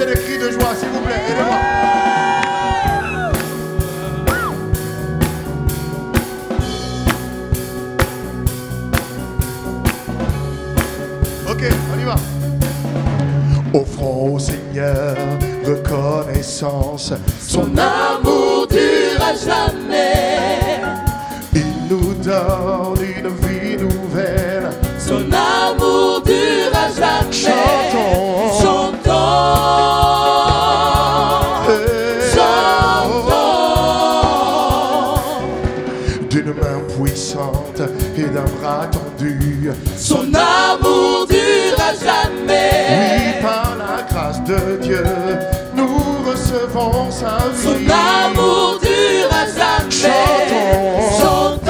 pousser des cris de joie, s'il vous plaît, aidez-moi. Ok, on y va. Offrons au Seigneur reconnaissance. Son amour dure à jamais. Il nous donne une vie nouvelle. Son amour dure à jamais. Chantons. Chantons. D'une main puissante et d'un bras tendu. Son amour dure à jamais. Oui, par la grâce de Dieu, nous recevons sa vie. Son amour dure à jamais. Chantons. Chantons.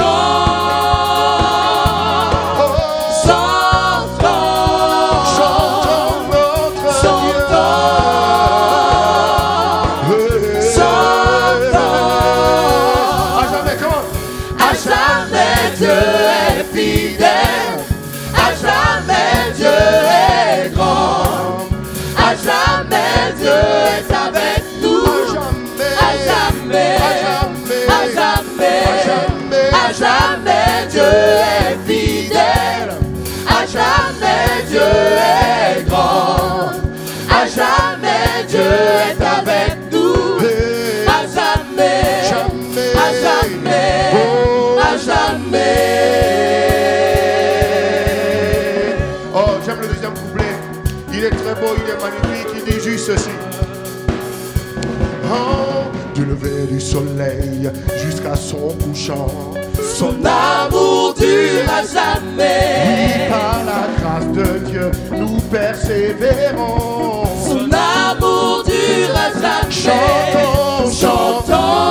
Dieu est fidèle, à jamais Dieu est grand, à jamais Dieu est avec nous, à jamais, à jamais, à jamais Dieu est fidèle, à jamais Dieu est grand, à jamais Dieu est avec nous, à jamais, à jamais. Oh, j'aime le deuxième couplet. Il est très beau, il est magnifique. Il dit juste ceci. Oh, du lever du soleil jusqu'à son couchant, son amour dure à jamais. Oui, par la grâce de Dieu, nous persévérons. Son amour dure à jamais. Chantons, chantons.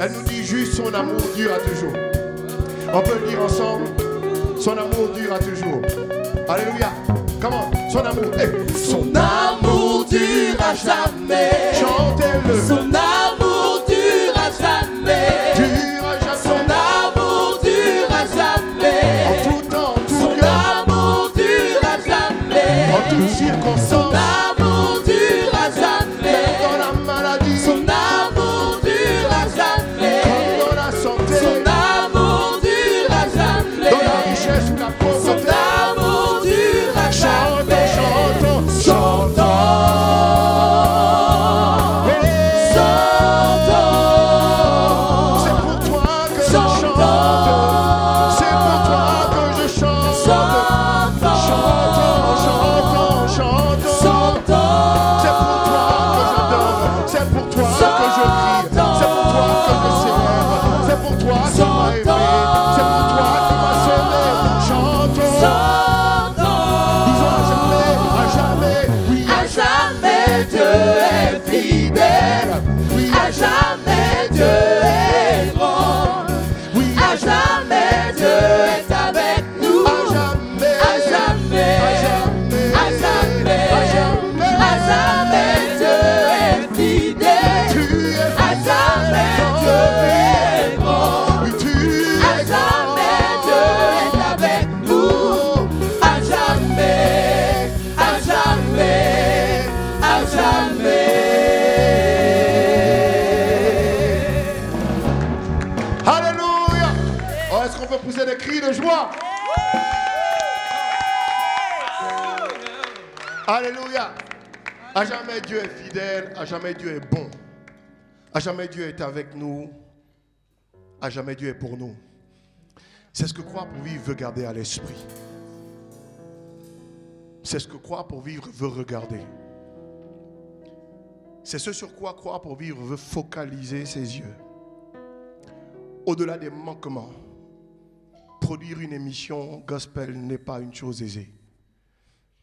Elle nous dit juste son amour dure à toujours. On peut le dire ensemble. Son amour dure à toujours. Alléluia. Comment? Son amour. Hey. Son amour dure à jamais. Chantez-le. Son amour dure à jamais. Dure à jamais. Son amour dure à jamais. En tout temps, en tout son lieu. Amour dure à jamais. En toutes circonstances. Son amour dure à jamais. Dans la maladie. Son amour dure à jamais. Comme dans la santé. Son amour dure à jamais. Dans la richesse ou la pauvreté. Son amour dure à jamais. Chantons, chantons, chantons. Des cris de joie. Alléluia. À jamais Dieu est fidèle, à jamais Dieu est bon. À jamais Dieu est avec nous. À jamais Dieu est pour nous. C'est ce que Croix pour vivre veut garder à l'esprit. C'est ce que croire pour vivre veut regarder. C'est ce sur quoi croire pour vivre veut focaliser ses yeux. Au-delà des manquements, produire une émission gospel n'est pas une chose aisée.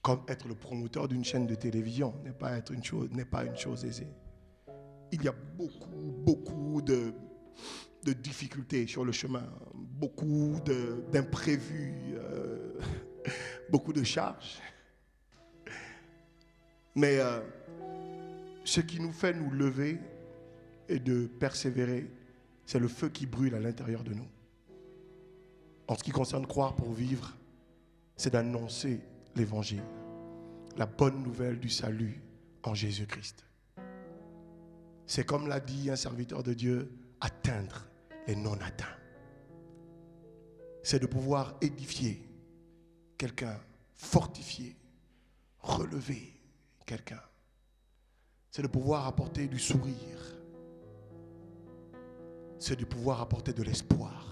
Comme être le promoteur d'une chaîne de télévision n'est pas une chose aisée. Il y a beaucoup de difficultés sur le chemin, beaucoup d'imprévus, beaucoup de charges. Mais ce qui nous fait nous lever et de persévérer, c'est le feu qui brûle à l'intérieur de nous. En ce qui concerne croire pour vivre, c'est d'annoncer l'évangile, la bonne nouvelle du salut en Jésus-Christ. C'est comme l'a dit un serviteur de Dieu, atteindre les non-atteints. C'est de pouvoir édifier quelqu'un, fortifier, relever quelqu'un. C'est de pouvoir apporter du sourire. C'est de pouvoir apporter de l'espoir.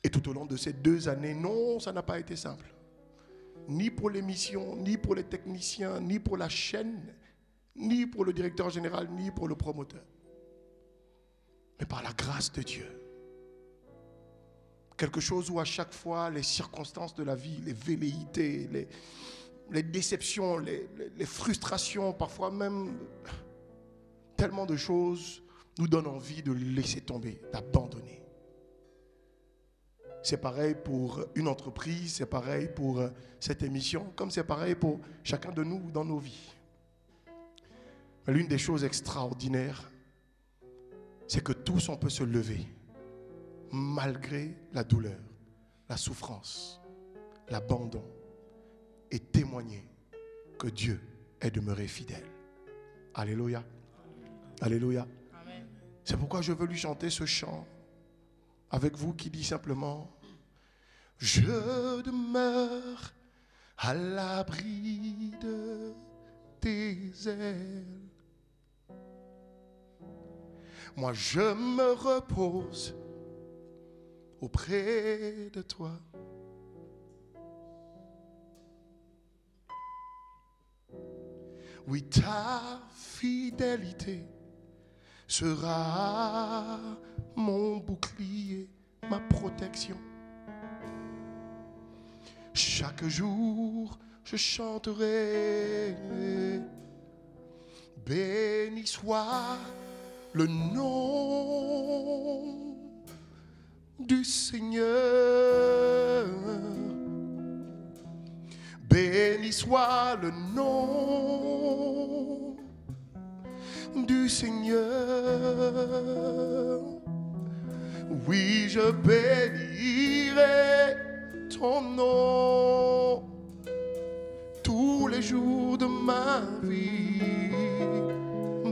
Et tout au long de ces 2 années, non, ça n'a pas été simple. Ni pour l'émission, ni pour les techniciens, ni pour la chaîne, ni pour le directeur général, ni pour le promoteur. Mais par la grâce de Dieu. Quelque chose où à chaque fois, les circonstances de la vie, les velléités, les déceptions, les frustrations, parfois même tellement de choses nous donnent envie de laisser tomber, d'abandonner. C'est pareil pour une entreprise, c'est pareil pour cette émission, comme c'est pareil pour chacun de nous dans nos vies. L'une des choses extraordinaires, c'est que tous on peut se lever malgré la douleur, la souffrance, l'abandon et témoigner que Dieu est demeuré fidèle. Alléluia. Alléluia. Amen. C'est pourquoi je veux lui chanter ce chant avec vous qui dit simplement: je demeure à l'abri de tes ailes. Moi je me repose auprès de toi. Oui, ta fidélité sera mon bouclier, ma protection. Chaque jour, je chanterai. Béni soit le nom du Seigneur. Béni soit le nom du Seigneur. Oui, je bénirai ton nom tous les jours de ma vie.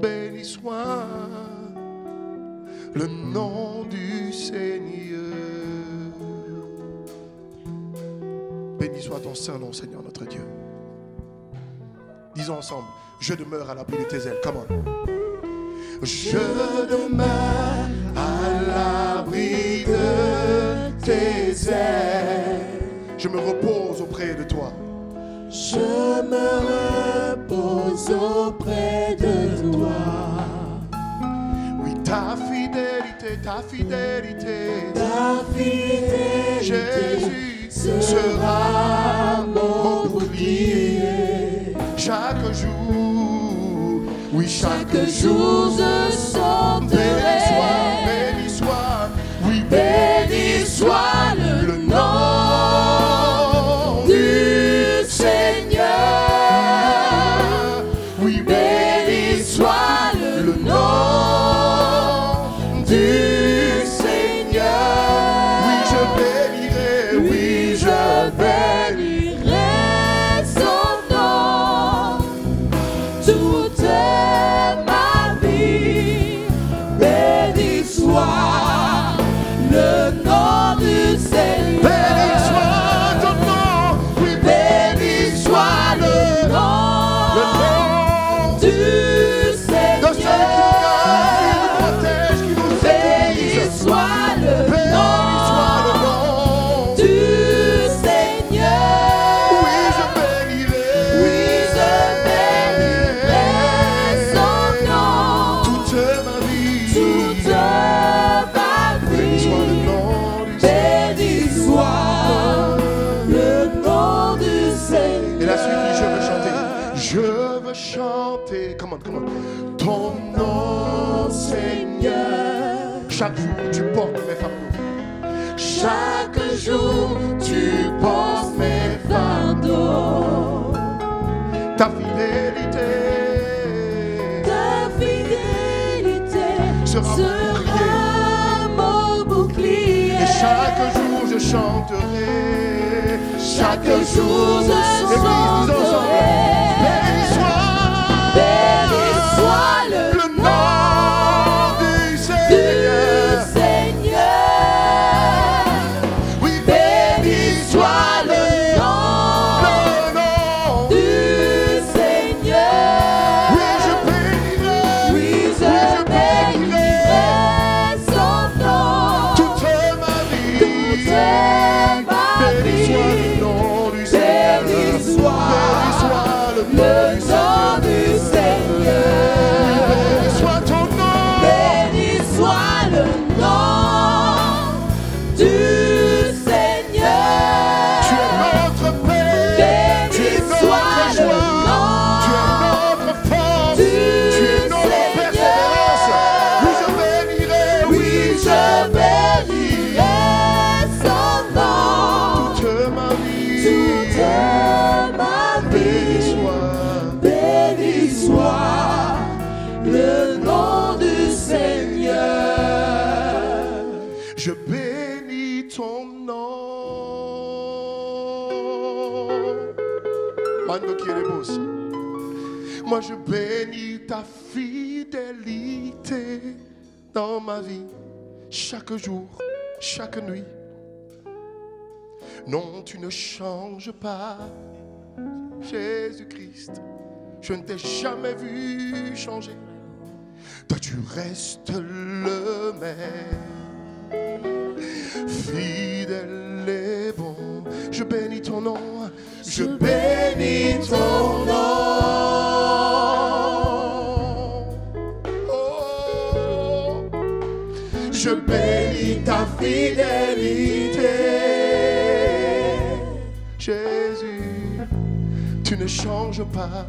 Béni soit le nom du Seigneur. Béni soit ton saint nom, Seigneur notre Dieu. Disons ensemble: je demeure à l'abri de tes ailes. Come on. Je demeure à l'abri de tes ailes. Je me repose auprès de toi. Je me repose auprès de toi. Oui, ta fidélité, ta fidélité, ta fidélité, Jésus, sera mon bouclier. Chaque jour, oui, chaque jour je chanterai. Béni soit, oui, béni soit le nom du Seigneur. Oui, béni soit le nom du Seigneur. Oui, je bénirai, oui, je bénirai son nom toute ma vie. chanter, come on, ton nom, Seigneur. Chaque jour, tu portes mes fardeaux. Chaque jour, tu portes mes fardeaux. Ta fidélité sera mon bouclier. Et chaque jour, je chanterai. Chaque jour, je chanterai. Béni soit le nom du Seigneur. Oui, béni soit le nom du Seigneur. Oui, je bénirai son nom toute ma vie. toute ma Béni soit vie. le nom du Seigneur. Béni soit le le nom du Seigneur. Béni soit ton nom. Béni soit le nom du Seigneur. Tu es notre paix. Tu es Béni notre soit le joie. Tu es notre force. du Tu es notre Seigneur. persévérance. Oui, je bénirai. Oui, je bénirai son nom toute ma vie. toute ma Béni vie. soit. Béni soit le nom du Seigneur. Je bénis ton nom. Mando Kierebos. Moi je bénis ta fidélité dans ma vie, chaque jour, chaque nuit. Non, tu ne changes pas, Jésus-Christ. Je ne t'ai jamais vu changer. Toi tu restes le même, fidèle et bon. Je bénis ton nom, je bénis ton nom. Oh, je bénis ta fidélité. Jésus, tu ne changes pas,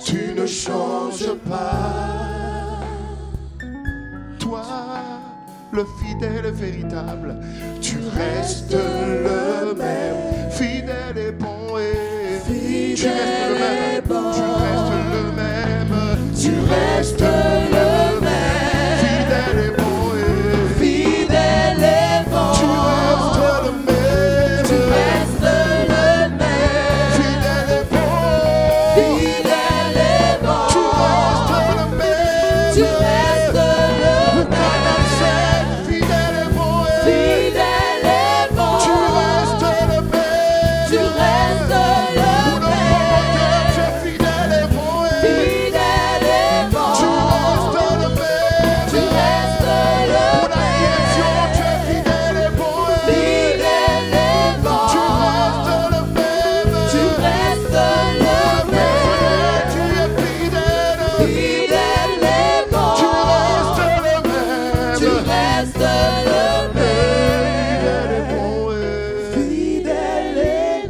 tu ne changes pas. Toi, le fidèle et véritable, tu restes le même, fidèle et bon et tu restes le même, tu restes le même, tu restes le même, fidèle et bon et Fidèle et bon, tu restes le même, tu restes le même. fidèle et bon, Fidèle et bon, tu restes le même, tu restes le même. fidèle et bon et Fidèle et bon, tu restes le même, tu restes le pour le même. tu es fidèle et bon et Fidèle et bon, tu restes le même, tu restes le pour la direction même. tu es fidèle et bon et Fidèle et bon, tu restes le même, tu restes le même. tu es fidèle, Fidèle et bon, tu restes le même, tu restes le fidèle et même. bon et Fidèle et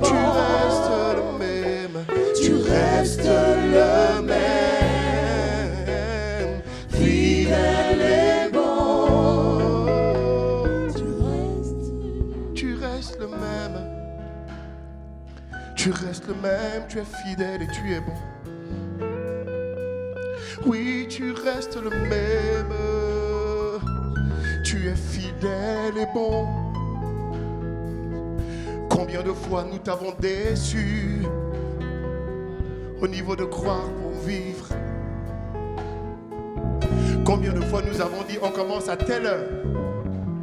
tu bon, restes le même, tu restes le même. Fidèle et bon, tu restes le même, tu restes le même, tu es fidèle et tu es bon. Oui, tu restes le même, tu es fidèle et bon. Combien de fois nous t'avons déçu au niveau de croire pour vivre. Combien de fois nous avons dit on commence à telle heure,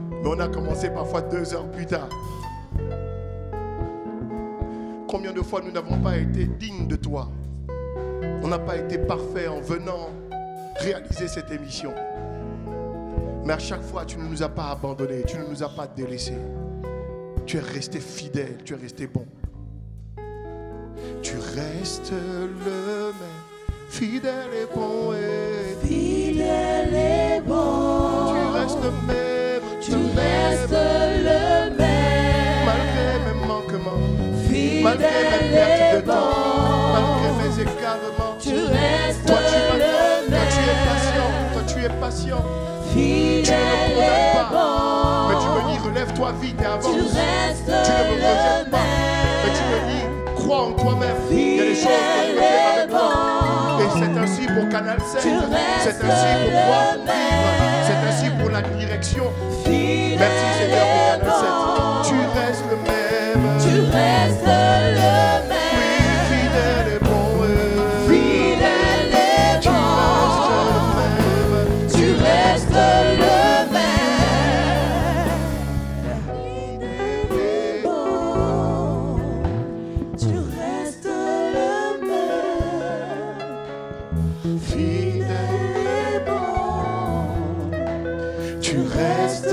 mais on a commencé parfois 2 heures plus tard. Combien de fois nous n'avons pas été dignes de toi. On n'a pas été parfait en venant réaliser cette émission. Mais à chaque fois, tu ne nous as pas abandonnés, tu ne nous as pas délaissés. Tu es resté fidèle, tu es resté bon. Tu restes le même, fidèle et bon et fidèle et bon, tu restes le même, tu restes le même. malgré mes manquements, Fidèle malgré mes pertes et de temps, bon, malgré mes écarts calmement. tu restes Toi tu le es patient, même. toi tu es patient. Fidèle Tu ne me et condamnes pas, bon. mais tu me dis relève-toi vite et avance. Tu restes Tu ne me le rejettes pas, mais tu me dis crois en toi-même. Il y a des choses que je veux faire avec toi. Et c'est ainsi pour Canal 7, c'est ainsi pour pouvoir vivre, c'est ainsi pour la direction. Merci Seigneur pour Canal 7. Tu restes le même. Tu restes le même. Oui, fidèle et bon. Fidèle et Tu restes le bon. même. Tu restes le même. Et Bon. Tu restes le même. fidèle, Et bon. tu restes le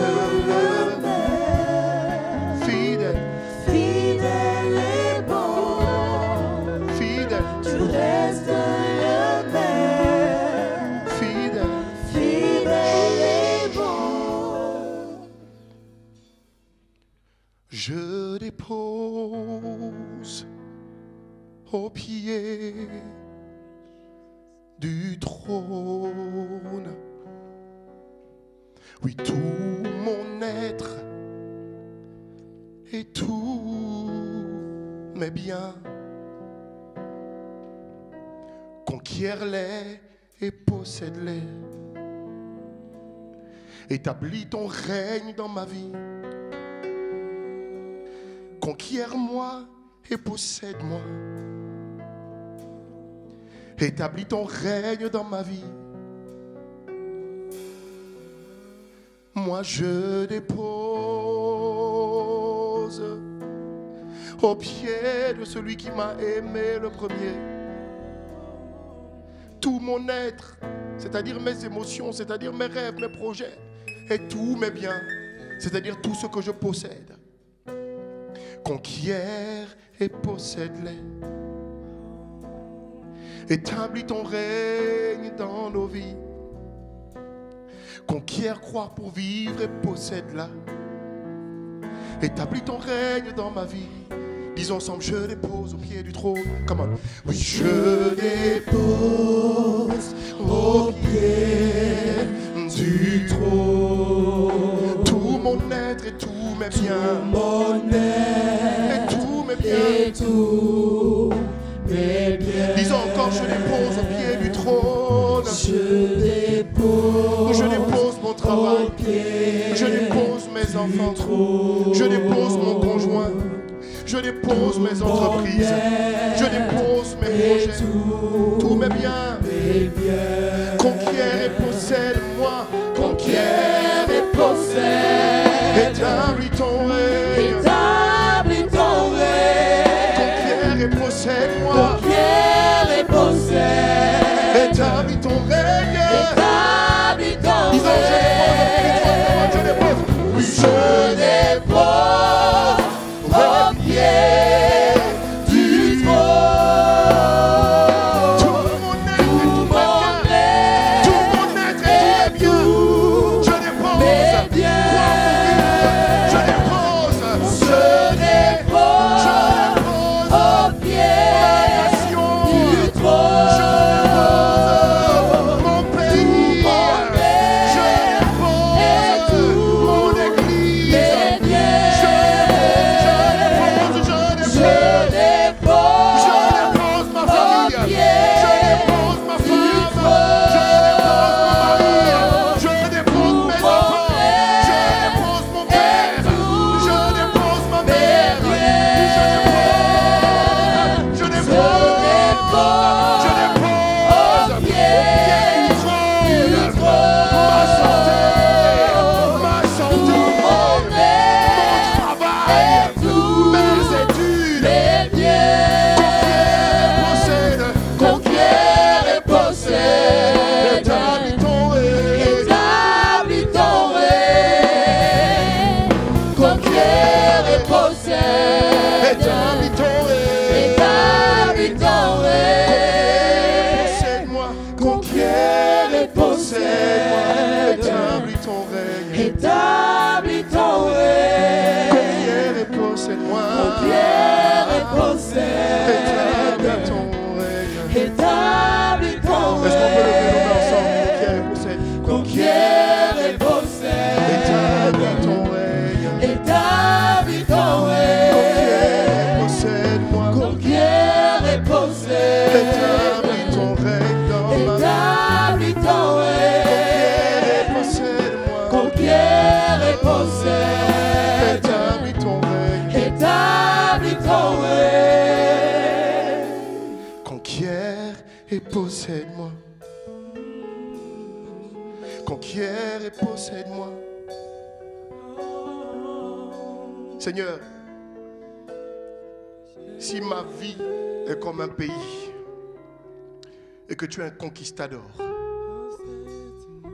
même. Fidèle, Fidèle et bon. fidèle, Tu restes le même. fidèle. Fidèle et bon. Je dépose au pied du trône, oui, tout mon être et tous mes biens. Conquiers-les et possède-les. Établis ton règne dans ma vie. Conquiers-moi et possède-moi. Établis ton règne dans ma vie. Moi je dépose au pied de celui qui m'a aimé le premier. Tout mon être, c'est-à-dire mes émotions, c'est-à-dire mes rêves, mes projets, et tous mes biens, c'est-à-dire tout ce que je possède. Conquiers et possède-les. Établis ton règne dans nos vies. Conquiers, croire pour vivre et possède-la. Établis ton règne dans ma vie. Disons ensemble, je dépose au pied du trône. Comment? Oui, je dépose au pied du trône tout mon être et tous mes biens. Mon Et tous mes biens. et tous mes biens. Disons encore, je dépose au pied du trône. Je dépose mon travail. Je dépose mes enfants. Je dépose mon conjoint. Je dépose mes entreprises. Je dépose mes projets. Tous mes biens. Conquiers et possède-moi. Conquiers et possède. Établis ton règne. Établis ton règne. Conquiers et possède-moi. Conquiers et possède. Établis ton règne. Établis ton Disons, je règne. dépose. Oui, Je dépose au pied du trône. tout mon être et tous mes biens. Tout mon être et tous mes biens. Je dépose. mes biens. Je dépose. Je dépose au pied du trône. Mon pays. Je dépose. Mon église. Mes biens. Je dépose. Je dépose Je dépose ma famille. au pied Je dépose ma femme. Je dépose mon mari. Je dépose mes enfants. Je dépose mon père. Je dépose ma mère. Je dépose. Je dépose. Je dépose au pied du trône. Ma santé. Mon travail. Mes études. mes biens. Conquiers et possède. Conquiers et possède. Établis ton règne. Établis ton règne. Conquiers et possède. Établis ton règne. Établis ton règne. Possède-moi. Conquiers et possède-moi. Établis ton règne. Établis ton règne. Conquiers et possède-moi. Conquiers et possède. Établis ton règne. Établis et possède-moi. Conquiert et possède-moi. Seigneur, si ma vie est comme un pays et que tu es un conquistador,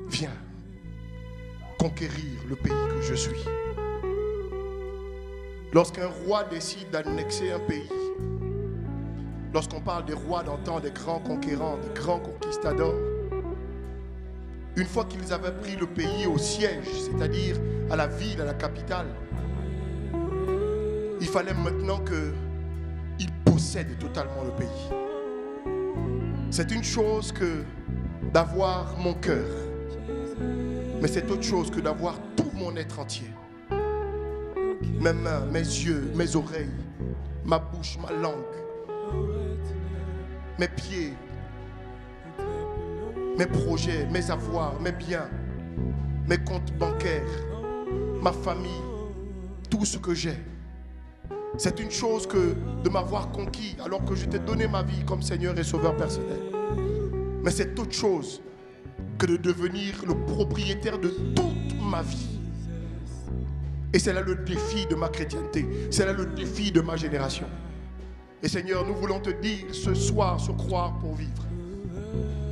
viens conquérir le pays que je suis. Lorsqu'un roi décide d'annexer un pays, lorsqu'on parle des rois d'antan, des grands conquérants, des grands conquistadors, une fois qu'ils avaient pris le pays au siège, c'est-à-dire à la ville, à la capitale, il fallait maintenant qu'ils possèdent totalement le pays. C'est une chose que d'avoir mon cœur, mais c'est autre chose que d'avoir tout mon être entier. Mes mains, mes yeux, mes oreilles, ma bouche, ma langue, mes pieds, mes projets, mes avoirs, mes biens, mes comptes bancaires, ma famille, tout ce que j'ai. C'est une chose que de m'avoir conquis alors que je t'ai donné ma vie comme Seigneur et Sauveur personnel. Mais c'est autre chose que de devenir le propriétaire de toute ma vie. Et c'est là le défi de ma chrétienté. C'est là le défi de ma génération. Et Seigneur, nous voulons te dire ce soir, se croire pour vivre.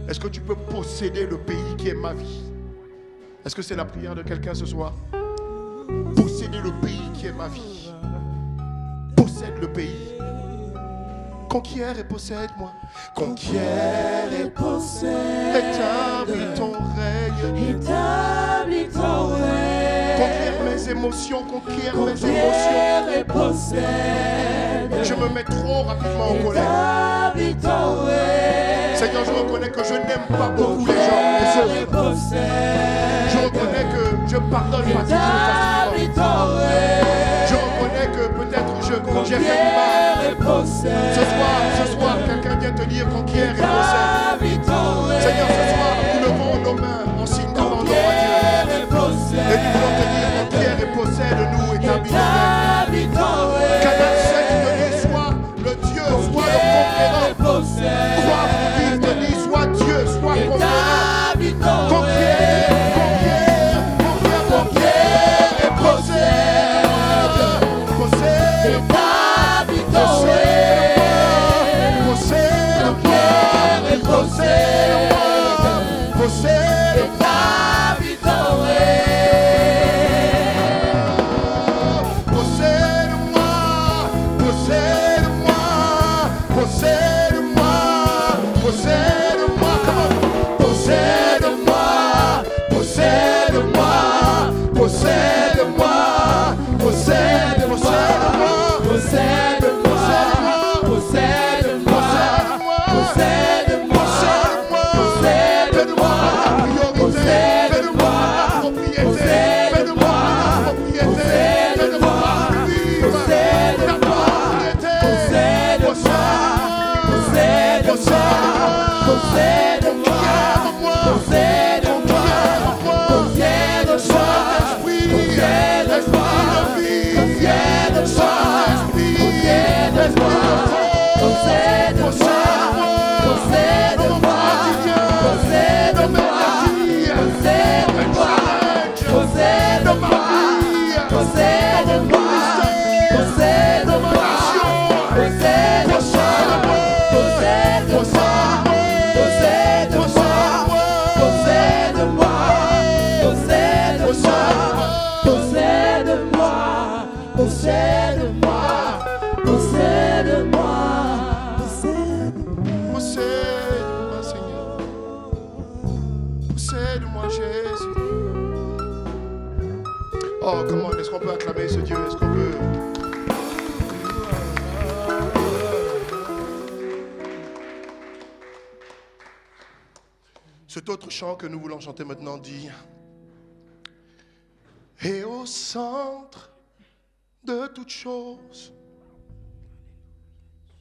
Est-ce que tu peux posséder le pays qui est ma vie? Est-ce que c'est la prière de quelqu'un ce soir? Posséder le pays qui est ma vie. Possède le pays. Conquiert et possède-moi. Conquiert et possède. Établis ton règne. Établis ton règne. Conquiert mes émotions. Conquiert mes émotions. Et possède. Je me mets trop rapidement en colère. Établis ton règne. Seigneur, je reconnais que je n'aime pas beaucoup les gens. Je reconnais que je pardonne pas facilement. Je reconnais que peut-être j'ai fait du mal. Ce soir, quelqu'un vient te dire conquiert et possède. Seigneur, ce soir, nous levons nos mains en signe d'abandon à Dieu. Et nous voulons te dire conquiert et possède-nous, établis ton règne. Canal 7 te dit sois le Dieu, sois le conquérant. Crois pour vivre, te dit sois Dieu, sois conquérant. Conquiert, conquiert, conquiert, conquiert et possède. Possède, Oh, comment est-ce qu'on peut acclamer ce Dieu? Est-ce qu'on peut... Cet autre chant que nous voulons chanter maintenant dit: et au centre de toutes choses,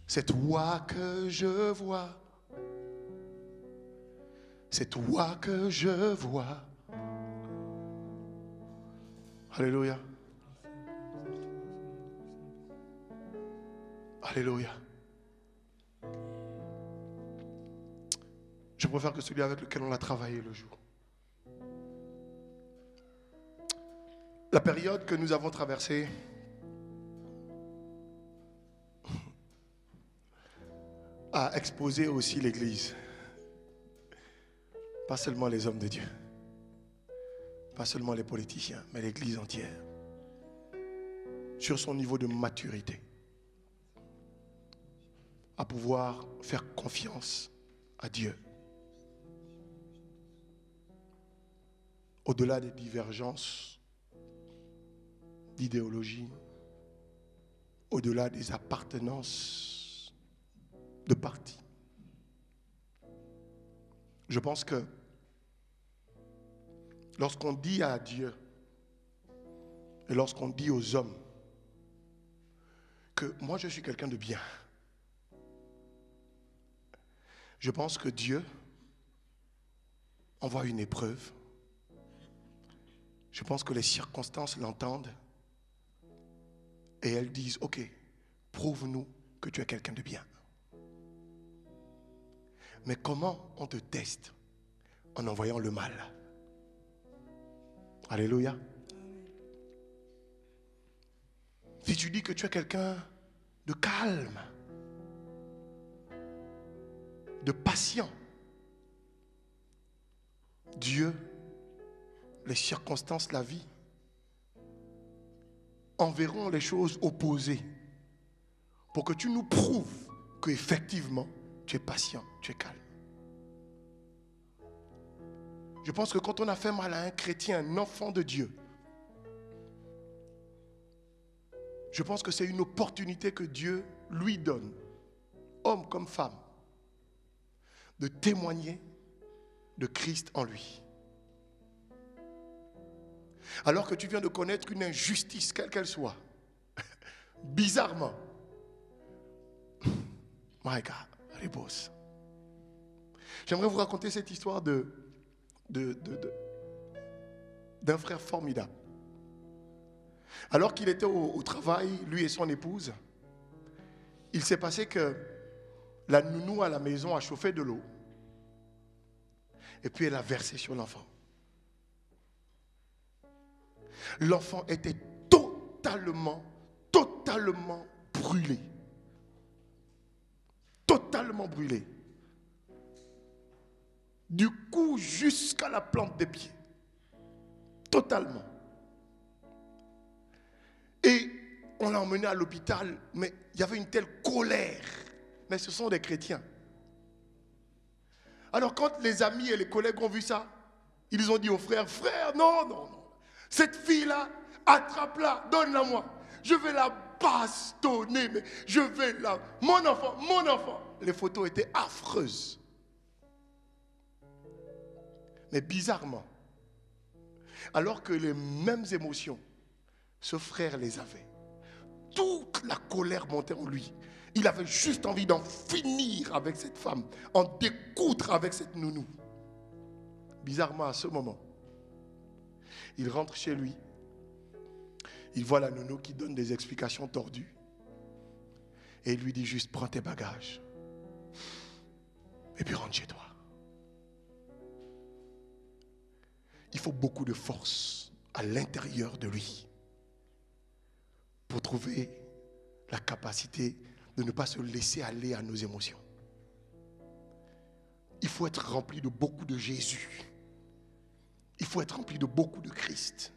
c'est toi que je vois. C'est toi que je vois. Alléluia. Alléluia. Je préfère que celui avec lequel on a travaillé le jour. La période que nous avons traversée a exposé aussi l'Église. Pas seulement les hommes de Dieu, pas seulement les politiciens, mais l'Église entière, sur son niveau de maturité, à pouvoir faire confiance à Dieu. Au-delà des divergences d'idéologie, au-delà des appartenances de parti. Je pense que lorsqu'on dit à Dieu et lorsqu'on dit aux hommes que moi je suis quelqu'un de bien, je pense que Dieu envoie une épreuve. Je pense que les circonstances l'entendent et elles disent, ok, prouve-nous que tu es quelqu'un de bien. Mais comment on te teste? En envoyant le mal. Alléluia. Si tu dis que tu es quelqu'un de calme, de patient, Dieu, les circonstances, la vie, enverront les choses opposées pour que tu nous prouves qu'effectivement, tu es patient, tu es calme. Je pense que quand on a fait mal à un chrétien, un enfant de Dieu, je pense que c'est une opportunité que Dieu lui donne, homme comme femme, de témoigner de Christ en lui. Alors que tu viens de connaître une injustice, quelle qu'elle soit, bizarrement, my God, repose. J'aimerais vous raconter cette histoire d'un frère formidable. Alors qu'il était au travail, lui et son épouse, il s'est passé que la nounou à la maison a chauffé de l'eau et puis elle a versé sur l'enfant. L'enfant était totalement brûlé. Totalement brûlé. Du cou jusqu'à la plante des pieds. Totalement. Et on l'a emmené à l'hôpital, mais il y avait une telle colère. Mais ce sont des chrétiens. Alors quand les amis et les collègues ont vu ça, ils ont dit au frère, frère, non. Cette fille-là, attrape-la, donne-la moi. Je vais la bastonner, mais je vais la... Mon enfant. Les photos étaient affreuses. Mais bizarrement, alors que les mêmes émotions, ce frère les avait. Toute la colère montait en lui. Il avait juste envie d'en finir avec cette femme, en découdre avec cette nounou. Bizarrement, à ce moment, il rentre chez lui. Il voit la nounou qui donne des explications tordues. Et il lui dit juste, prends tes bagages. Et puis rentre chez toi. Il faut beaucoup de force à l'intérieur de lui pour trouver la capacité de ne pas se laisser aller à nos émotions. Il faut être rempli de beaucoup de Jésus. Il faut être rempli de beaucoup de Christ.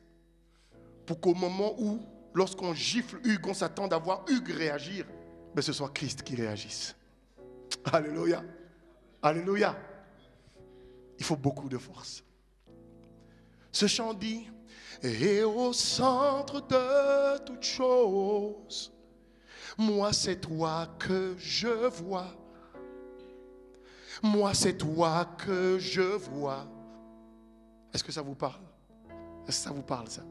Pour qu'au moment où, lorsqu'on gifle Hugues, on s'attend à voir Hugues réagir, mais ce soit Christ qui réagisse. Alléluia. Alléluia. Il faut beaucoup de force. Ce chant dit, et au centre de toute chose, moi c'est toi que je vois. Moi c'est toi que je vois. Est-ce que ça vous parle? Est-ce que ça vous parle ça?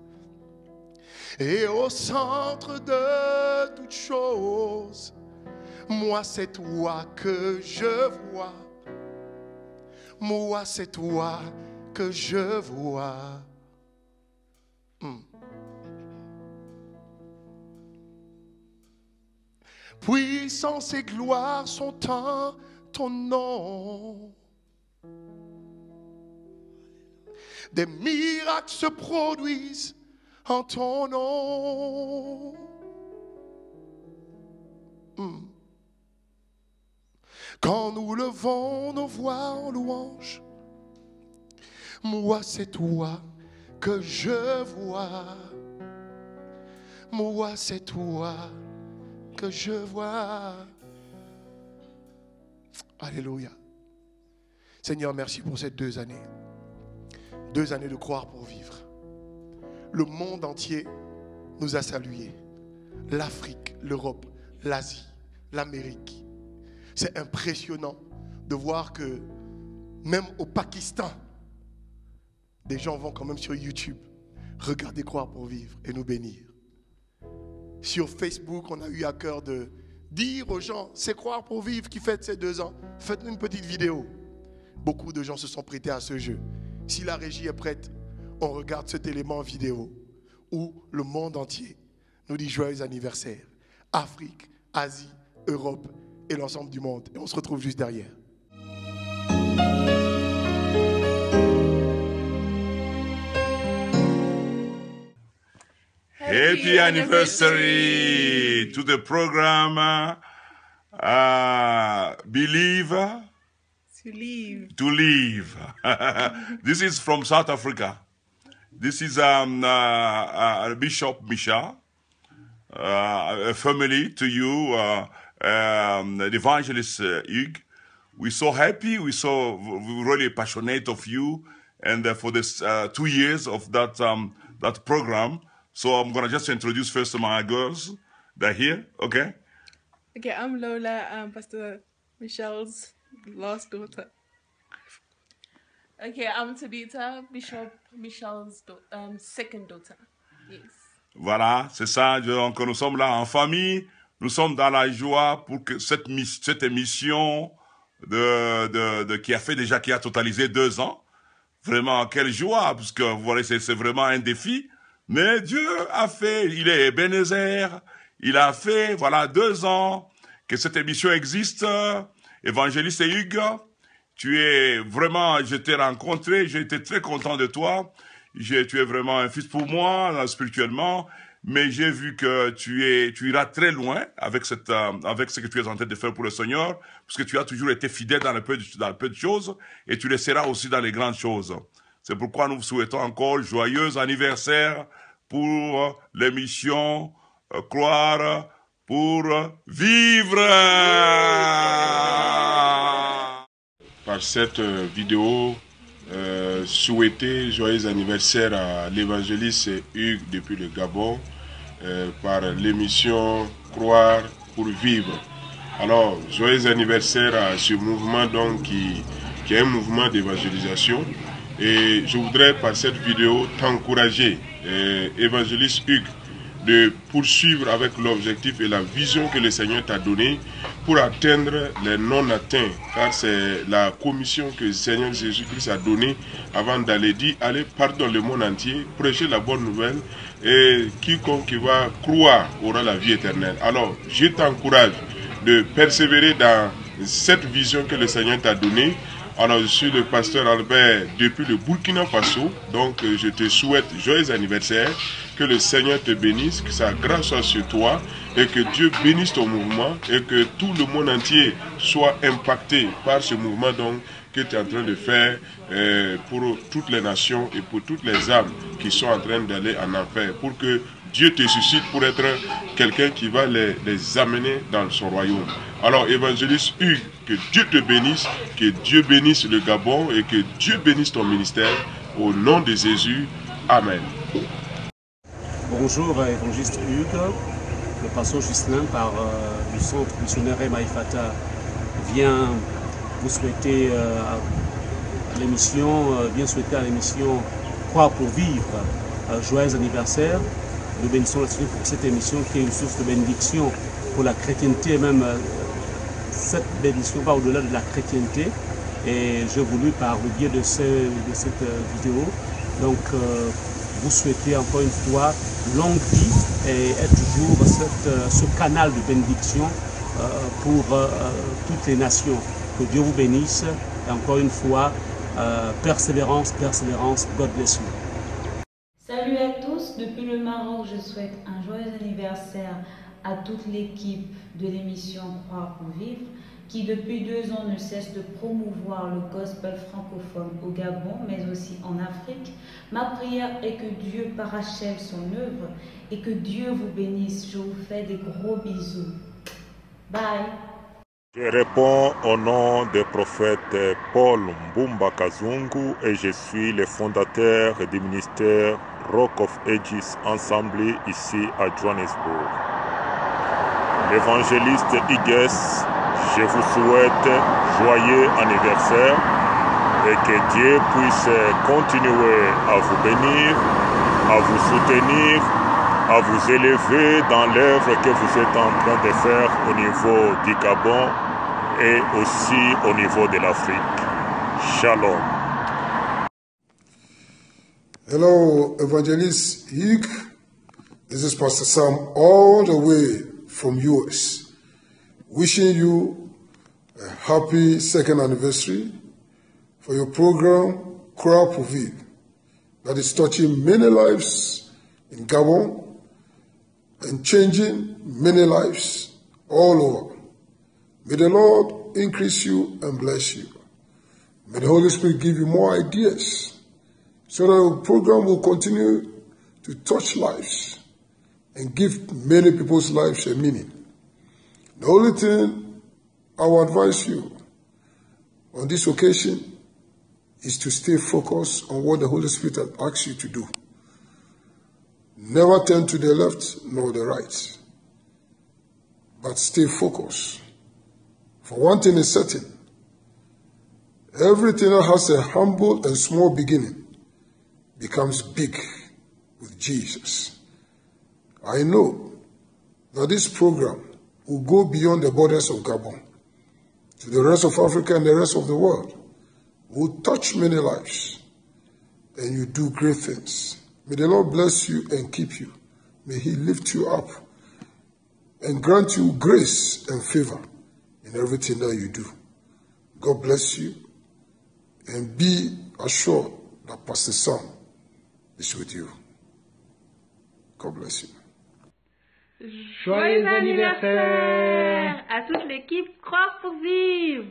Et au centre de toute chose, moi c'est toi que je vois. Moi c'est toi que je vois. Puissance et gloire sont en ton nom. des miracles se produisent en ton nom. Quand nous levons nos voix en louange, moi c'est toi que je vois. Moi c'est toi que je vois. Alléluia. Seigneur, merci pour ces 2 années. 2 années de croire pour vivre. Le monde entier nous a salués. L'Afrique, l'Europe, l'Asie, l'Amérique. C'est impressionnant de voir que même au Pakistan, des gens vont quand même sur YouTube regarder Croire pour vivre et nous bénir. Sur Facebook, on a eu à cœur de dire aux gens, c'est Croire pour vivre qui fête ces 2 ans. Faites-nous une petite vidéo. Beaucoup de gens se sont prêtés à ce jeu. Si la régie est prête, on regarde cet élément vidéo où le monde entier nous dit joyeux anniversaire. Afrique, Asie, Europe et l'ensemble du monde. Et on se retrouve juste derrière. Happy anniversary to the program Believe to Live. This is from South Africa. This is Bishop Michel, a family to you, the evangelist Hugues. We're so happy, we're really passionate of you, and for this 2 years of that that program. So I'm gonna just introduce first my girls. They're here, okay? Okay, I'm Lola. I'm Pastor Michel's last daughter. Okay, I'm Tabitha, Bishop Michel's second daughter. Yes. Voilà, c'est ça. Donc nous sommes là en famille. Nous sommes dans la joie pour que cette émission qui a totalisé 2 ans. Vraiment, quelle joie, parce que vous voyez, c'est vraiment un défi. Mais Dieu a fait, il est Ebenezer, il a fait, voilà, 2 ans que cette émission existe. Évangéliste Hugues, tu es vraiment, je t'ai rencontré, j'ai été très content de toi. Tu es vraiment un fils pour moi, spirituellement, mais j'ai vu que tu iras très loin avec ce que tu es en train de faire pour le Seigneur, parce que tu as toujours été fidèle dans le peu de choses, et tu le seras aussi dans les grandes choses. C'est pourquoi nous vous souhaitons encore joyeux anniversaire pour l'émission Croire pour vivre. Par cette vidéo, souhaiter joyeux anniversaire à l'évangéliste Hugues depuis le Gabon par l'émission Croire pour vivre. Alors, joyeux anniversaire à ce mouvement donc qui est un mouvement d'évangélisation. Et je voudrais par cette vidéo t'encourager, évangéliste Hugues, de poursuivre avec l'objectif et la vision que le Seigneur t'a donnée pour atteindre les non-atteints. Car c'est la commission que le Seigneur Jésus-Christ a donnée avant d'aller dire, allez partout dans le monde entier, prêcher la bonne nouvelle et quiconque va croire aura la vie éternelle. Alors, je t'encourage de persévérer dans cette vision que le Seigneur t'a donnée. Alors, je suis le pasteur Albert depuis le Burkina Faso. Donc, je te souhaite joyeux anniversaire. Que le Seigneur te bénisse, que sa grâce soit sur toi et que Dieu bénisse ton mouvement et que tout le monde entier soit impacté par ce mouvement donc, que tu es en train de faire pour toutes les nations et pour toutes les âmes qui sont en train d'aller en enfer. Pour que Dieu te suscite pour être quelqu'un qui va les amener dans son royaume. Alors, évangéliste Hugues, que Dieu te bénisse, que Dieu bénisse le Gabon et que Dieu bénisse ton ministère. Au nom de Jésus, Amen. Bonjour, évangéliste Hugues. Le pasteur Ghislain par du centre missionnaire Emaïfata vient vous souhaiter à l'émission, Croire pour vivre. Joyeux anniversaire. Nous bénissons le Seigneur pour cette émission qui est une source de bénédiction pour la chrétienté, et même cette bénédiction va au-delà de la chrétienté. Et j'ai voulu, par le biais de cette vidéo, donc vous souhaiter encore une fois longue vie et être toujours ce canal de bénédiction pour toutes les nations. Que Dieu vous bénisse et encore une fois Persévérance, persévérance. God bless you. Salut à tous, depuis le Maroc, je souhaite un joyeux anniversaire à toute l'équipe de l'émission Croire pour vivre, qui depuis 2 ans ne cesse de promouvoir le gospel francophone au Gabon, mais aussi en Afrique. Ma prière est que Dieu parachève son œuvre et que Dieu vous bénisse. Je vous fais des gros bisous. Bye. Je réponds au nom du prophète Paul Mbumba Kazungu et je suis le fondateur du ministère Rock of Ages Ensemble ici à Johannesburg. L'évangéliste Higues, je vous souhaite joyeux anniversaire et que Dieu puisse continuer à vous bénir, à vous soutenir, à vous élever dans l'œuvre que vous êtes en train de faire au niveau du Gabon et aussi au niveau de l'Afrique. Shalom. Hello, Evangelist Hugh. This is Pastor Sam all the way from US. Wishing you a happy 2nd anniversary for your program, Croire pour vivre, that is touching many lives in Gabon and changing many lives all over. May the Lord increase you and bless you. May the Holy Spirit give you more ideas so that the program will continue to touch lives and give many people's lives a meaning. The only thing I will advise you on this occasion is to stay focused on what the Holy Spirit has asked you to do. Never turn to the left nor the right, but stay focused. For one thing is certain, everything that has a humble and small beginning becomes big with Jesus. I know that this program will go beyond the borders of Gabon to the rest of Africa and the rest of the world. Will touch many lives, and you do great things. May the Lord bless you and keep you. May He lift you up and grant you grace and favor in everything that you do. God bless you, and be assured that Pastor Sam is with you. God bless you. Joyeux anniversaire à toute l'équipe Croire pour vivre.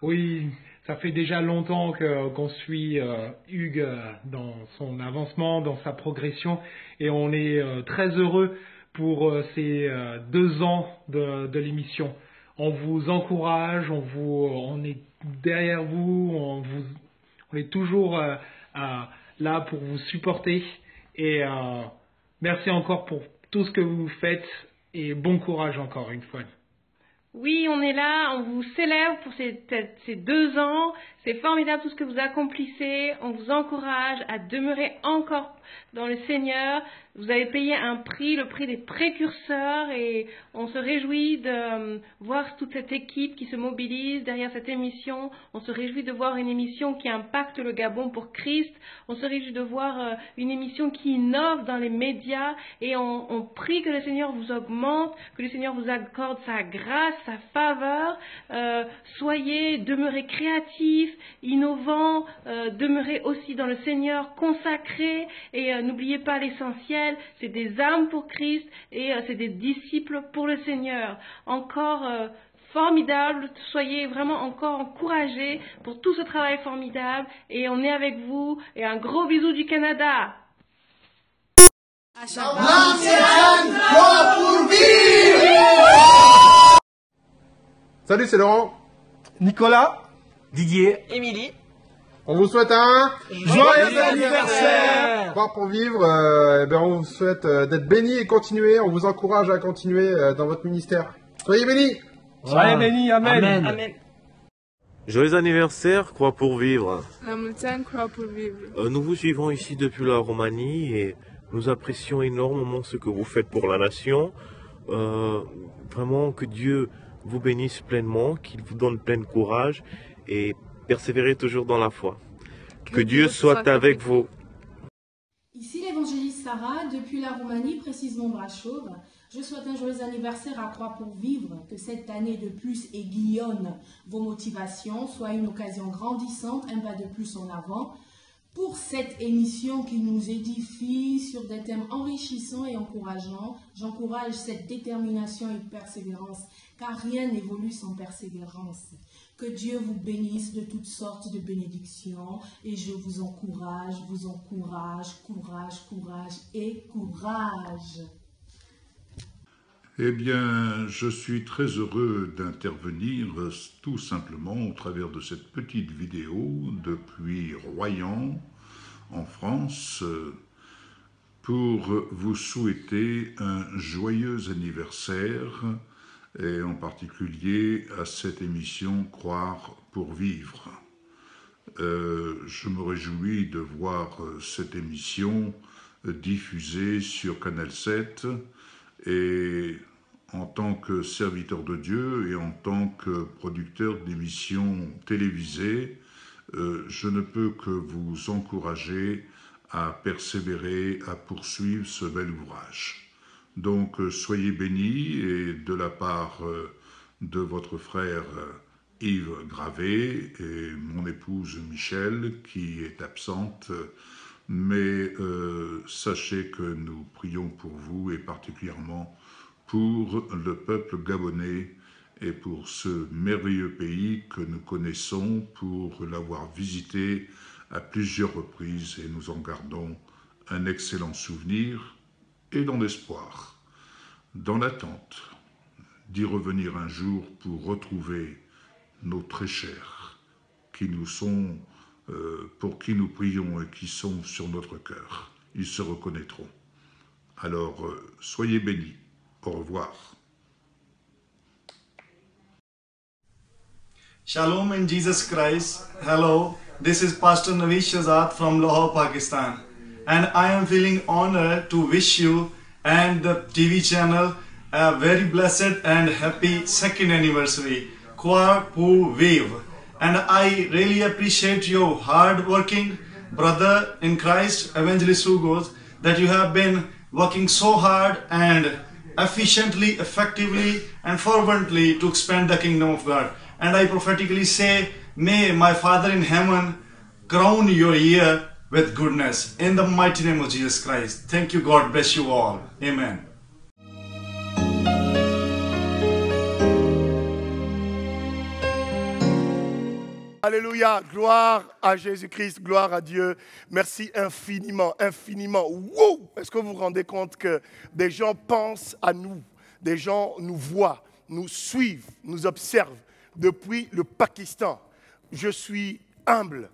Oui, ça fait déjà longtemps qu'on suit Hugues dans son avancement, dans sa progression, et on est très heureux pour ces 2 ans de l'émission. On vous encourage, on est derrière vous, on est toujours là pour vous supporter, et merci encore pour tout ce que vous faites, et bon courage encore une fois. Oui, on est là, on vous célèbre pour ces 2 ans. C'est formidable tout ce que vous accomplissez. On vous encourage à demeurer encore dans le Seigneur. Vous avez payé un prix, le prix des précurseurs, et on se réjouit de voir toute cette équipe qui se mobilise derrière cette émission. On se réjouit de voir une émission qui impacte le Gabon pour Christ. On se réjouit de voir une émission qui innove dans les médias, et on prie que le Seigneur vous augmente, que le Seigneur vous accorde sa grâce, sa faveur. Demeurez créatifs, innovants, demeurez aussi dans le Seigneur, consacrés, et n'oubliez pas l'essentiel, c'est des âmes pour Christ, et c'est des disciples pour le Seigneur. Encore formidable, soyez vraiment encore encouragés pour tout ce travail formidable, et on est avec vous, et un gros bisou du Canada. Salut, c'est Laurent, Nicolas, Didier, Émilie. On vous souhaite un joyeux anniversaire. Croire pour vivre, on vous souhaite d'être bénis et continuer. On vous encourage à continuer dans votre ministère. Soyez bénis. Soyez bénis, amen. Amen. Joyeux anniversaire, Croire pour vivre. La montagne Croire pour vivre. Nous vous suivons ici depuis la Roumanie et nous apprécions énormément ce que vous faites pour la nation. Vraiment que Dieu vous bénisse pleinement, qu'il vous donne plein de courage et persévérez toujours dans la foi. Que Dieu soit avec vous. Ici l'évangéliste Sarah, depuis la Roumanie, précisément Brașov. Je souhaite un joyeux anniversaire à Croix pour vivre, que cette année de plus aiguillonne vos motivations, soit une occasion grandissante, un pas de plus en avant, pour cette émission qui nous édifie sur des thèmes enrichissants et encourageants. J'encourage cette détermination et persévérance, car rien n'évolue sans persévérance. Que Dieu vous bénisse de toutes sortes de bénédictions et je vous encourage, courage et courage. Eh bien, je suis très heureux d'intervenir tout simplement au travers de cette petite vidéo depuis Royan, en France, pour vous souhaiter un joyeux anniversaire, et en particulier à cette émission Croire pour vivre. Je me réjouis de voir cette émission diffusée sur Canal 7, et en tant que serviteur de Dieu et en tant que producteur d'émissions télévisées, je ne peux que vous encourager à persévérer, à poursuivre ce bel ouvrage. Donc soyez bénis, et de la part de votre frère Yves Gravé et mon épouse Michel qui est absente, mais sachez que nous prions pour vous et particulièrement pour le peuple gabonais et pour ce merveilleux pays que nous connaissons, pour l'avoir visité à plusieurs reprises, et nous en gardons un excellent souvenir et dans l'espoir, dans l'attente d'y revenir un jour pour retrouver nos très chers qui nous sont, pour qui nous prions et qui sont sur notre cœur. Ils se reconnaîtront. Alors, soyez bénis. Au revoir. Shalom in Jesus Christ. Hello, this is Pastor Naveed Shahzad from Lahore, Pakistan. And I am feeling honored to wish you and the TV channel a very blessed and happy 2nd anniversary. Croire pour vivre. And I really appreciate your hard working brother in Christ, Evangelist Hugos, that you have been working so hard and efficiently, effectively and fervently to expand the kingdom of God. And I prophetically say, may my Father in heaven crown your year with goodness in the mighty name of Jesus Christ. Thank you. God bless you all. Amen. Alléluia, gloire à Jésus-Christ, gloire à Dieu. Merci infiniment, infiniment. Wow! Est-ce que vous vous rendez compte que des gens pensent à nous, des gens nous voient, nous suivent, nous observent depuis le Pakistan? Je suis humble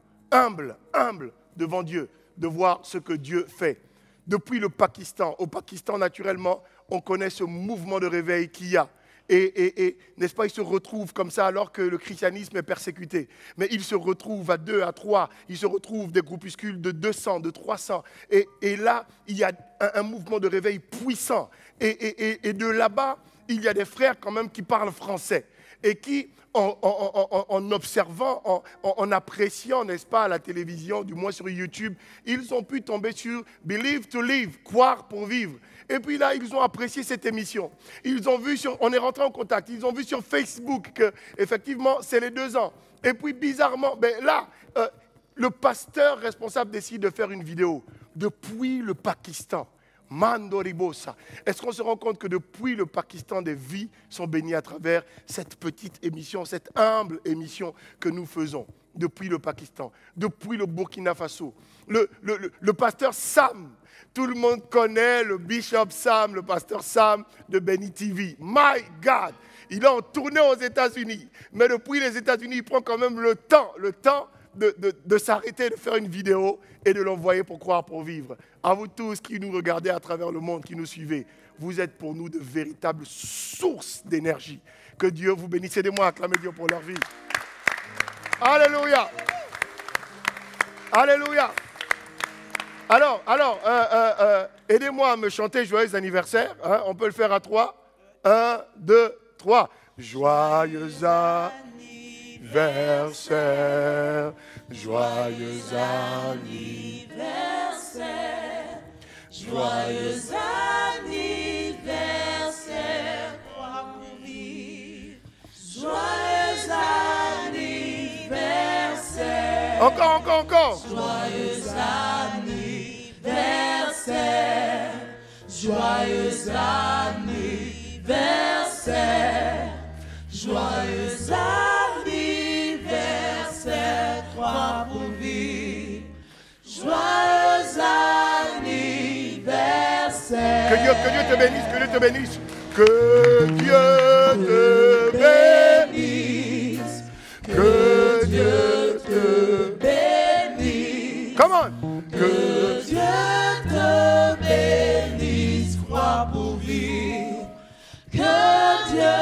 devant Dieu de voir ce que Dieu fait. Depuis le Pakistan, au Pakistan naturellement, on connaît ce mouvement de réveil qu'il y a. Et n'est-ce pas, ils se retrouvent comme ça alors que le christianisme est persécuté. Mais ils se retrouvent à 2, à 3, ils se retrouvent des groupuscules de 200, de 300. Et là, il y a un mouvement de réveil puissant. Et de là-bas, il y a des frères quand même qui parlent français et qui, en observant, en appréciant, n'est-ce pas, à la télévision, du moins sur YouTube, ils ont pu tomber sur « Believe to live », croire pour vivre. Et puis là, ils ont apprécié cette émission. Ils ont vu on est rentré en contact, ils ont vu sur Facebook que, effectivement, c'est les 2 ans. Et puis, bizarrement, là, le pasteur responsable décide de faire une vidéo depuis le Pakistan. Mandoribosa. Est-ce qu'on se rend compte que depuis le Pakistan, des vies sont bénies à travers cette petite émission, cette humble émission que nous faisons depuis le Pakistan, depuis le Burkina Faso. Le pasteur Sam, tout le monde connaît le Bishop Sam, le pasteur Sam de Benny TV. My God! Il est en tournée aux États-Unis. Mais depuis les États-Unis, il prend quand même le temps de s'arrêter, de faire une vidéo et de l'envoyer pour croire, pour vivre. À vous tous qui nous regardez à travers le monde, qui nous suivez, vous êtes pour nous de véritables sources d'énergie. Que Dieu vous bénisse. Aidez-moi à acclamer Dieu pour leur vie. Alléluia. Alléluia. Alors, aidez-moi à me chanter joyeux anniversaire. Hein? On peut le faire à 3. 1, 2, 3. Joyeux anniversaire. Joyeux anniversaire. Joyeux anniversaire. Encore. Joyeux anniversaire. Joyeux anniversaire. Joyeux anniversaire. Croix pour vivre. Joyeux anniversaire. Que Dieu te bénisse, que Dieu te bénisse. Que Dieu te bénisse. Que Dieu te bénisse. Come on. Que Dieu te bénisse, crois pour vivre. Que Dieu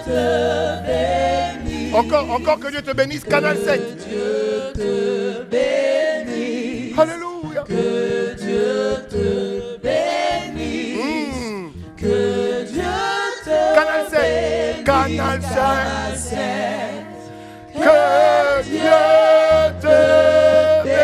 te bénisse. Encore que Dieu te bénisse, Canal 7. Que Dieu te bénisse. Alléluia. Que Dieu te bénisse. Que Dieu te bénisse. Canal 7. Que Dieu te bénisse.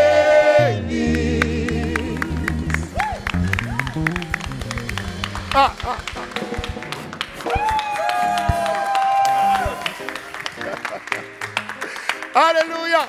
Alléluia.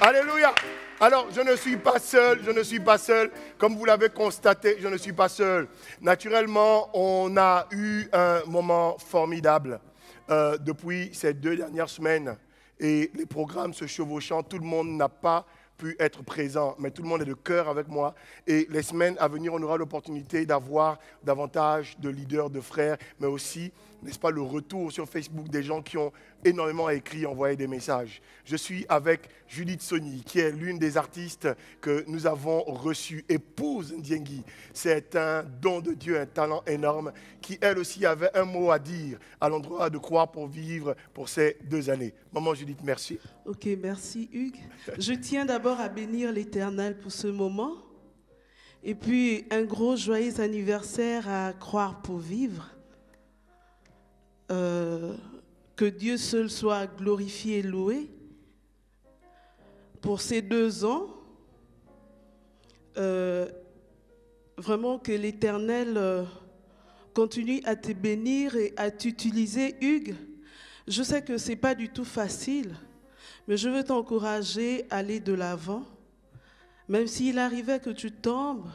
Alléluia. Alors, je ne suis pas seul. Comme vous l'avez constaté, je ne suis pas seul. Naturellement, on a eu un moment formidable depuis ces 2 dernières semaines. Et les programmes se chevauchant, tout le monde n'a pas pu être présent, mais tout le monde est de cœur avec moi. Et les semaines à venir, on aura l'opportunité d'avoir davantage de leaders, de frères, mais aussi, n'est-ce pas, le retour sur Facebook des gens qui ont énormément écrit, envoyé des messages. Je suis avec Judith Soni, qui est l'une des artistes que nous avons reçues, épouse Ndiengi. C'est un don de Dieu, un talent énorme, qui elle aussi avait un mot à dire à l'endroit de Croire pour vivre pour ces 2 années. Maman Judith, merci. Ok, merci Hugues. Je tiens d'abord à bénir l'Éternel pour ce moment. Et puis un gros joyeux anniversaire à Croire pour vivre. Que Dieu seul soit glorifié et loué pour ces 2 ans. Vraiment que l'Éternel continue à te bénir et à t'utiliser, Hugues. Je sais que ce n'est pas du tout facile, mais je veux t'encourager à aller de l'avant. Même s'il arrivait que tu tombes,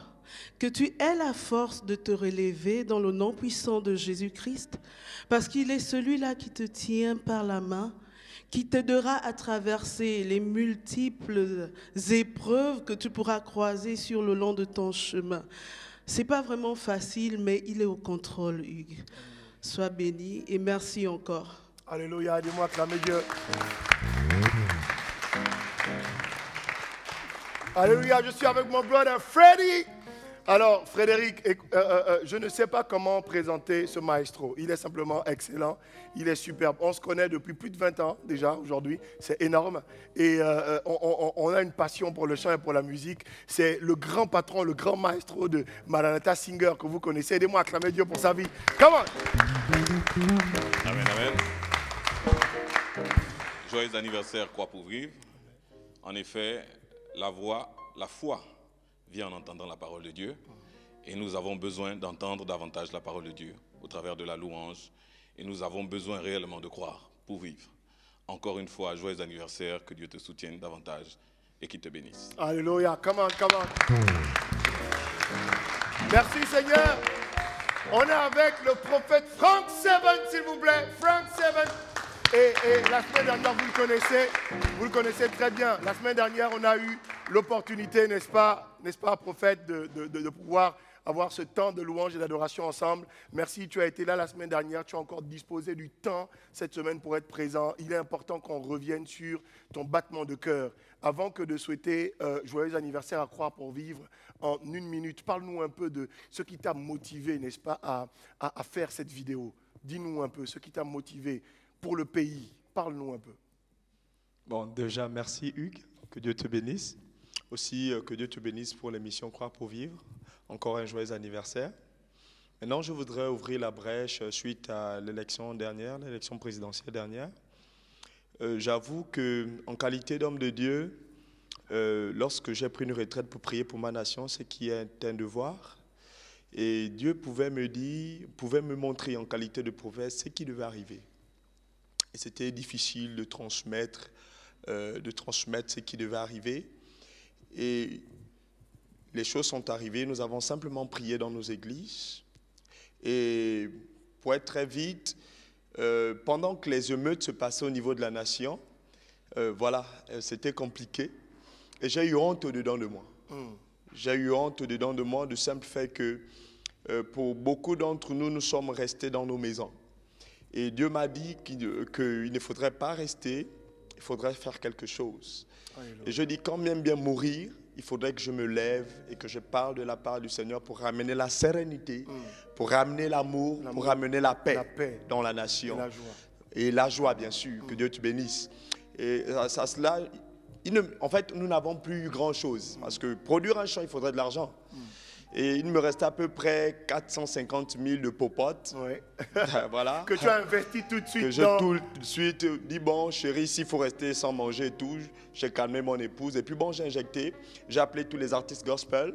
que tu aies la force de te relever dans le nom puissant de Jésus-Christ, parce qu'il est celui-là qui te tient par la main, qui t'aidera à traverser les multiples épreuves que tu pourras croiser sur le long de ton chemin. Ce n'est pas vraiment facile, mais il est au contrôle, Hugues. Sois béni et merci encore. Alléluia, dis-moi, acclamez Dieu. Alléluia, je suis avec mon brother Freddy. Alors, Frédéric, je ne sais pas comment présenter ce maestro. Il est simplement excellent, il est superbe. On se connaît depuis plus de 20 ans déjà aujourd'hui, c'est énorme. Et on a une passion pour le chant et pour la musique. C'est le grand patron, le grand maestro de Maranatha Singer que vous connaissez. Aidez-moi à acclamer Dieu pour sa vie. Come on! Amen, amen. Joyeux anniversaire, Croix pour vivre. En effet, la foi vient en entendant la parole de Dieu. Et nous avons besoin d'entendre davantage la parole de Dieu au travers de la louange. Et nous avons besoin réellement de croire pour vivre. Encore une fois, joyeux anniversaire, que Dieu te soutienne davantage et qu'il te bénisse. Alléluia, come on, come on. Merci Seigneur. On est avec le prophète Frank Seven, s'il vous plaît. Frank Seven. Et la semaine dernière, vous le connaissez très bien. La semaine dernière, on a eu l'opportunité, n'est-ce pas, prophète, de pouvoir avoir ce temps de louange et d'adoration ensemble. Merci, tu as été là la semaine dernière, tu as encore disposé du temps cette semaine pour être présent. Il est important qu'on revienne sur ton battement de cœur. Avant que de souhaiter joyeux anniversaire à Croire pour vivre, en 1 minute, parle-nous un peu de ce qui t'a motivé, n'est-ce pas, à faire cette vidéo. Dis-nous un peu ce qui t'a motivé pour le pays. Parle-nous un peu. Bon, déjà, merci Hugues, que Dieu te bénisse. Aussi, que Dieu te bénisse pour l'émission Croire pour vivre. Encore un joyeux anniversaire. Maintenant, je voudrais ouvrir la brèche suite à l'élection dernière, l'élection présidentielle dernière. J'avoue qu'en qualité d'homme de Dieu, lorsque j'ai pris une retraite pour prier pour ma nation, ce qui est un devoir, et Dieu pouvait me montrer en qualité de prophète ce qui devait arriver. Et c'était difficile de transmettre de transmettre ce qui devait arriver. Et les choses sont arrivées, nous avons simplement prié dans nos églises. Et pour être très vite, pendant que les émeutes se passaient au niveau de la nation, voilà, c'était compliqué. Et j'ai eu honte au-dedans de moi. J'ai eu honte au-dedans de moi du simple fait que pour beaucoup d'entre nous, nous sommes restés dans nos maisons. Et Dieu m'a dit qu'il ne faudrait pas rester, il faudrait faire quelque chose. Et je dis, quand même bien mourir, il faudrait que je me lève et que je parle de la part du Seigneur pour ramener la sérénité, pour ramener l'amour, pour ramener la paix dans la nation. Et la joie, bien sûr, que Dieu te bénisse. Et cela, en fait, nous n'avons plus grand-chose. Parce que produire un champ, il faudrait de l'argent. Et il me restait à peu près 450 000 de popotes. Voilà. Que tu as investi tout de suite. Que j'ai tout de suite dit, bon, chérie, ici, il faut rester sans manger et tout. J'ai calmé mon épouse. Et puis, bon, j'ai injecté. J'ai appelé tous les artistes gospel.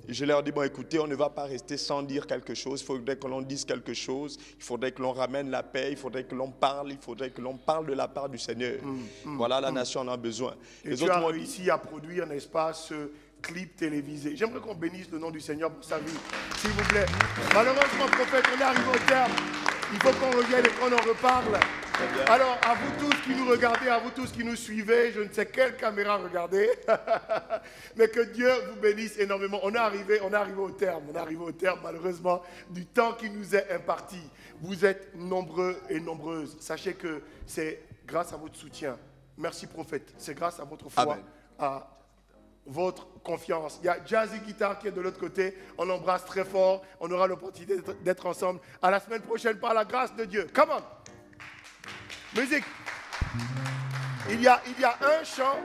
Et je leur ai dit, bon, écoutez, on ne va pas rester sans dire quelque chose. Il faudrait que l'on dise quelque chose. Il faudrait que l'on ramène la paix. Il faudrait que l'on parle. Il faudrait que l'on parle de la part du Seigneur. Voilà, la nation en a besoin. Et tu as réussi à produire, n'est-ce pas, ce clip télévisé. J'aimerais qu'on bénisse le nom du Seigneur pour sa vie, s'il vous plaît. Malheureusement, prophète, on est arrivé au terme. Il faut qu'on revienne et qu'on en reparle. Alors, à vous tous qui nous regardez, à vous tous qui nous suivez, je ne sais quelle caméra regarder, mais que Dieu vous bénisse énormément. On est arrivé au terme. On est arrivé au terme, malheureusement, du temps qui nous est imparti. Vous êtes nombreux et nombreuses. Sachez que c'est grâce à votre soutien. Merci, prophète. C'est grâce à votre foi, à votre confiance. Il y a Jazzy Guitar qui est de l'autre côté. On l'embrasse très fort. On aura l'opportunité d'être ensemble. À la semaine prochaine par la grâce de Dieu. Come on. Musique. Il y a un chant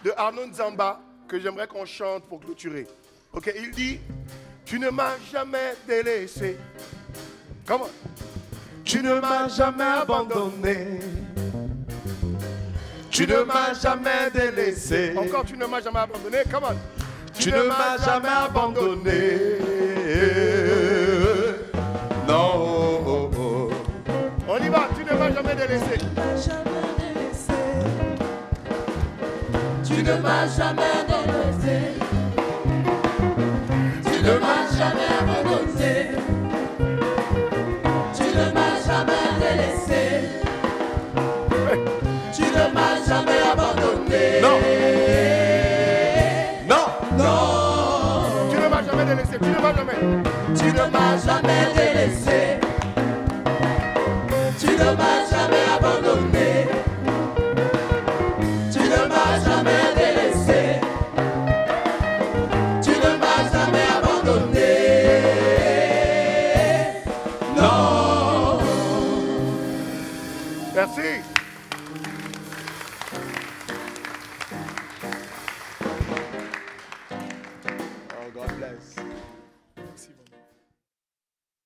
de Arnaud Nzamba que j'aimerais qu'on chante pour clôturer. Ok, il dit, tu ne m'as jamais délaissé. Come on. Tu ne m'as jamais abandonné. Tu ne m'as jamais délaissé. Encore, tu ne m'as jamais abandonné. Come on. Tu ne m'as jamais abandonné. Non. On y va. Tu ne m'as jamais délaissé. Tu ne m'as jamais délaissé. Tu ne m'as jamais abandonné. Tu ne m'as jamais délaissé. Tu ne m'as jamais abandonné. Non. Non. Non. Tu ne m'as jamais délaissé. Tu ne m'as jamais. Tu ne m'as jamais délaissé. Tu ne m'as